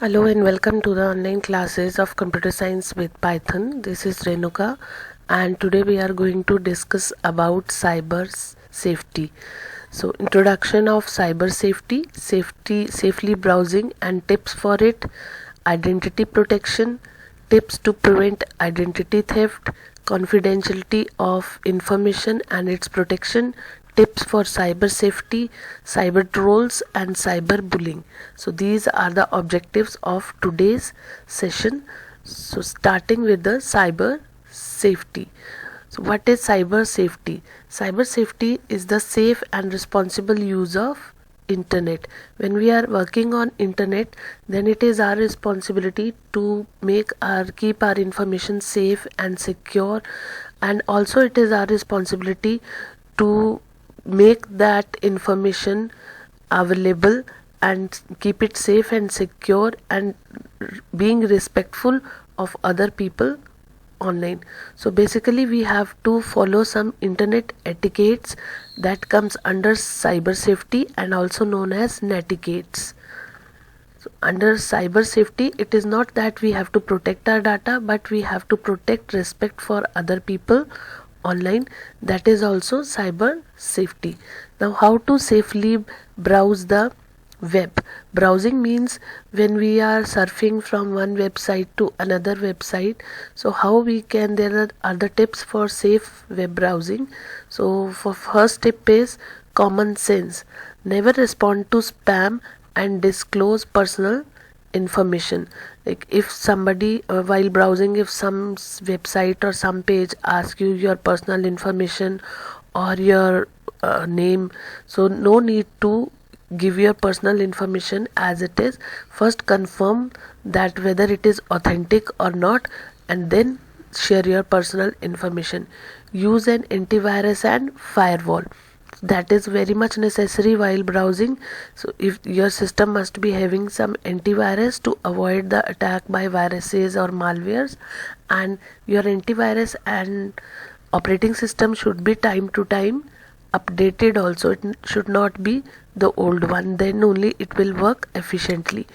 Hello and welcome to the online classes of computer science with Python. This is Renuka and today we are going to discuss about cyber safety. So introduction of cyber safety, safely browsing and tips for it, identity protection, tips to prevent identity theft, confidentiality of information and its protection, tips for cyber safety, cyber trolls and cyber bullying. So these are the objectives of today's session. So starting with the cyber safety. So what is cyber safety? Cyber safety is the safe and responsible use of internet. When we are working on internet, then it is our responsibility to keep our information safe and secure, and also it is our responsibility to make that information available and keep it safe and secure, and being respectful of other people online. So basically we have to follow some internet etiquettes that comes under cyber safety and also known as netiquettes. So under cyber safety, it is not that we have to protect our data, but we have to protect respect for other people online. That is also cyber safety. Now how to safely browse the web? Browsing means when we are surfing from one website to another website. So how we can, there are other tips for safe web browsing. So for first tip is common sense. Never respond to spam and disclose personal information. Like if somebody while browsing, if some website or some page asks you your personal information or your name, so no need to give your personal information as it is. First confirm that whether it is authentic or not, and then share your personal information. Use an antivirus and firewall. That is very much necessary while browsing. So if your system must be having some antivirus to avoid the attack by viruses or malwares, and your antivirus and operating system should be time to time updated also. It should not be the old one, then only it will work efficiently.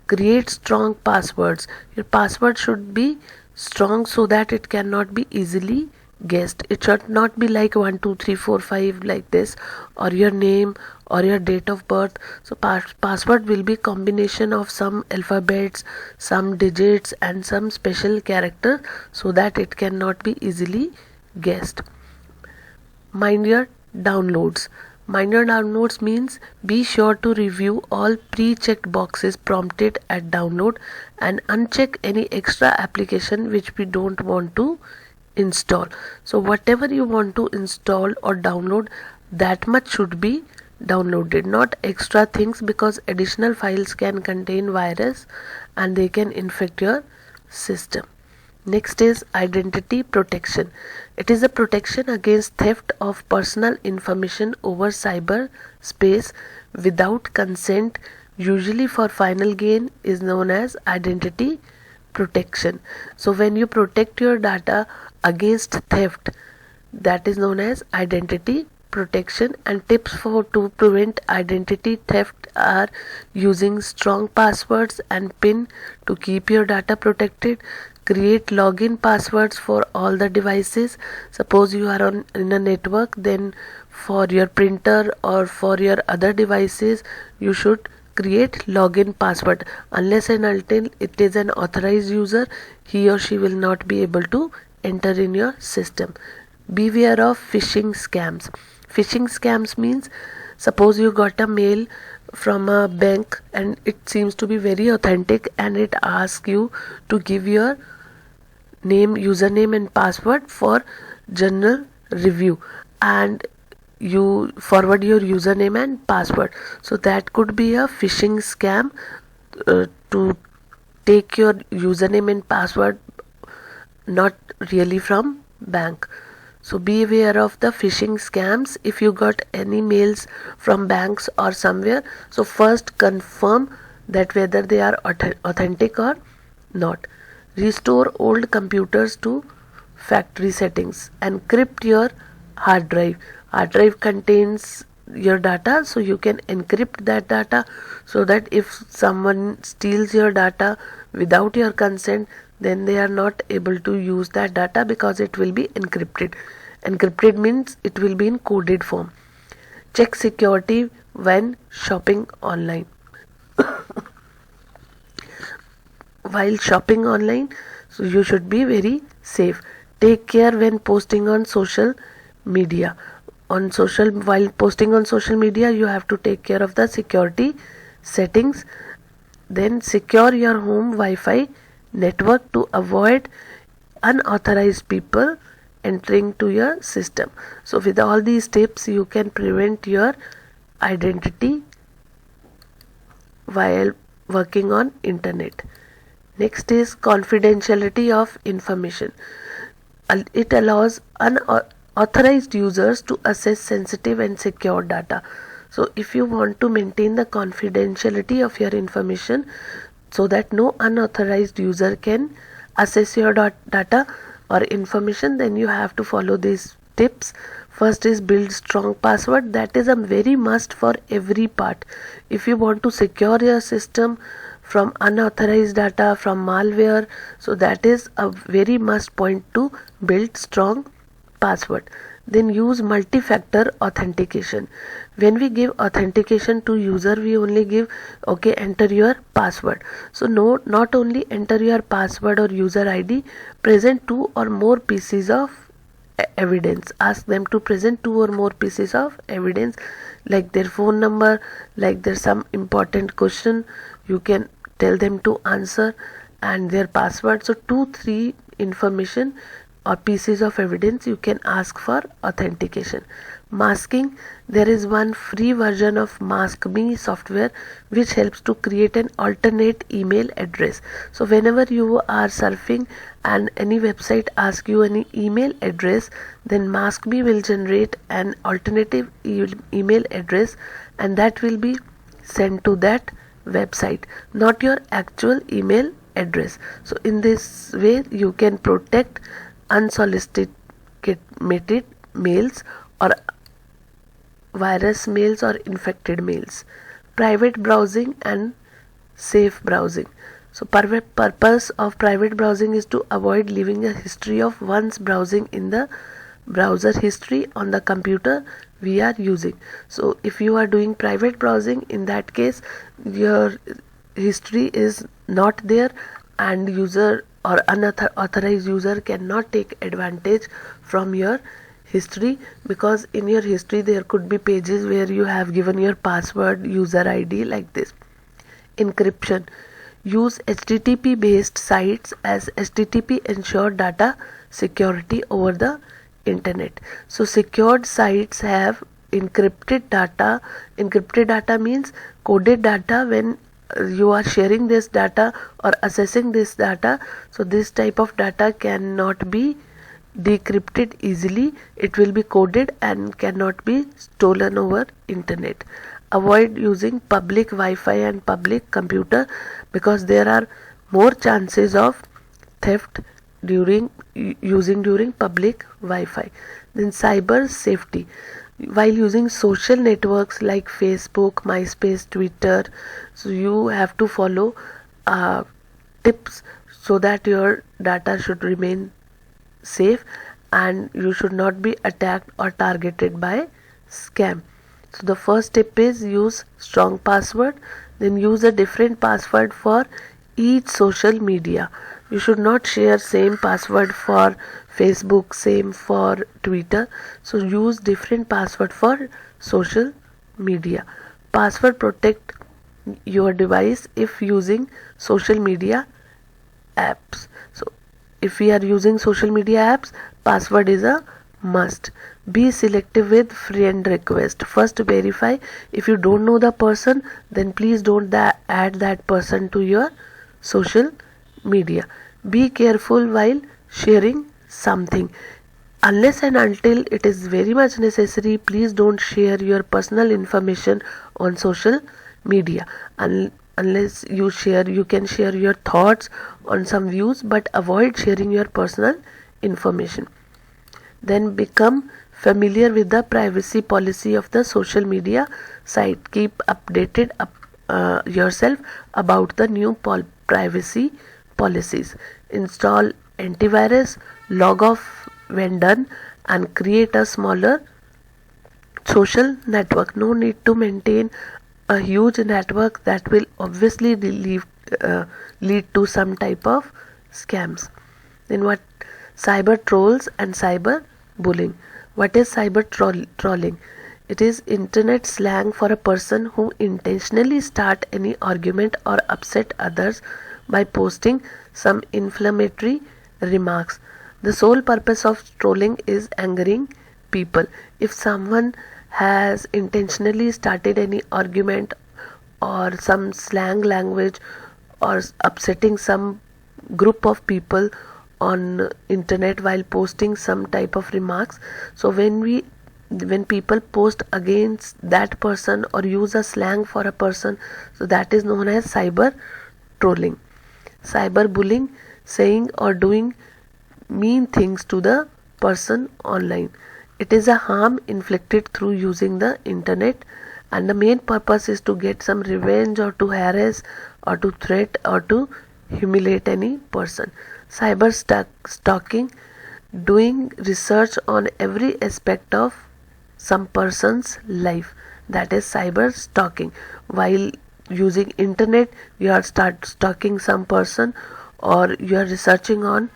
Create strong passwords. Your password should be strong so that it cannot be easily guessed. It should not be like 1 2 3 4 5 like this, or your name or your date of birth. So password will be combination of some alphabets, some digits and some special character, so that it cannot be easily guessed. Mind your downloads. Mind your downloads means be sure to review all pre-checked boxes prompted at download and uncheck any extra application which we don't want to install. So whatever you want to install or download, that much should be downloaded, not extra things, because additional files can contain virus and they can infect your system. Next is identity protection. It is a protection against theft of personal information over cyber space without consent, usually for final gain, is known as identity protection. So when you protect your data against theft, that is known as identity protection. And tips for to prevent identity theft are using strong passwords and PIN to keep your data protected. Create login passwords for all the devices. Suppose you are in a network, then for your printer or for your other devices you should create login password. Unless and until it is an authorized user, he or she will not be able to enter in your system. Beware of phishing scams. Phishing scams means, suppose you got a mail from a bank and it seems to be very authentic, and it asks you to give your name, username and password for general review, and you forward your username and password. So that could be a phishing scam to take your username and password, not really from bank. So be aware of the phishing scams. If you got any mails from banks or somewhere, so first confirm that whether they are authentic or not. Restore old computers to factory settings. Encrypt your hard drive. Hard drive contains your data, so you can encrypt that data, so that if someone steals your data without your consent, then they are not able to use that data because it will be encrypted. Encrypted means it will be in coded form. Check security when shopping online. While shopping online, so you should be very safe. Take care when posting on social media. While posting on social media, you have to take care of the security settings. Then secure your home Wi-Fi network to avoid unauthorized people entering to your system. So with all these tips, you can prevent your identity while working on internet. Next is confidentiality of information. It allows unauthorized users to access sensitive and secure data. So if you want to maintain the confidentiality of your information so that no unauthorized user can access your data or information, then you have to follow these tips. First is build strong password. That is a very must for every part. If you want to secure your system from unauthorized data, from malware, so that is a very must point to build strong password. Then use multi-factor authentication. When we give authentication to user, we only give enter your password. So not only enter your password or user ID, present 2 or more pieces of evidence. Ask them to present 2 or more pieces of evidence, like their phone number, like there's some important question you can tell them to answer, and their password. So 2-3 information or pieces of evidence you can ask for authentication. Masking. There is one free version of MaskMe software which helps to create an alternate email address. So whenever you are surfing and any website asks you any email address, then MaskMe will generate an alternative email address, and that will be sent to that website, not your actual email address. So in this way you can protect unsolicited mails or virus mails or infected mails. Private browsing and safe browsing. So purpose of private browsing is to avoid leaving a history of one's browsing in the browser history on the computer we are using. So if you are doing private browsing, in that case your history is not there, and user or unauthorized user cannot take advantage from your history, because in your history there could be pages where you have given your password, user ID, like this. Encryption. Use HTTP based sites, as HTTP ensure data security over the internet. So secured sites have encrypted data. Encrypted data means coded data. When you are sharing this data or accessing this data, so this type of data cannot be decrypted easily. It will be coded and cannot be stolen over internet. Avoid using public Wi-Fi and public computer, because there are more chances of theft during public Wi-Fi. Then cyber safety. While using social networks like Facebook, MySpace, Twitter, so you have to follow tips so that your data should remain safe and you should not be attacked or targeted by scam. So the first tip is use strong password. Then use a different password for each social media. You should not share same password for Facebook, same for Twitter. So use different password for social media. Password protect your device if using social media apps. So if we are using social media apps, password is a must. Be selective with friend request. First verify. If you don't know the person, then please don't add that person to your social media. Be careful while sharing something. Unless and until it is very much necessary, please don't share your personal information on social media. Unless you can share your thoughts on some views, but avoid sharing your personal information. Then become familiar with the privacy policy of the social media site. Keep updated yourself about the new privacy policies. Install antivirus, log off when done, and create a smaller social network. No need to maintain a huge network that will obviously lead to some type of scams. Then what? Cyber trolls and cyber bullying. What is cyber trolling? It is internet slang for a person who intentionally start any argument or upset others by posting some inflammatory remarks. The sole purpose of trolling is angering people. If someone has intentionally started any argument or some slang language or upsetting some group of people on internet while posting some type of remarks, so when people post against that person or use a slang for a person, so that is known as cyber trolling. Cyber bullying, saying or doing mean things to the person online. It is a harm inflicted through using the internet, and the main purpose is to get some revenge or to harass or to threat or to humiliate any person. Cyber stalking, doing research on every aspect of some person's life, that is cyber stalking. While using internet, you are stalking some person or you are researching on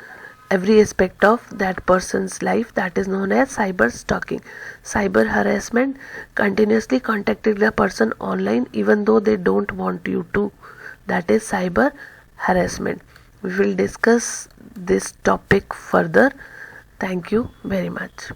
every aspect of that person's life, that is known as cyber stalking. Cyber harassment, continuously contacting the person online even though they don't want you to, that is cyber harassment. We will discuss this topic further. Thank you very much.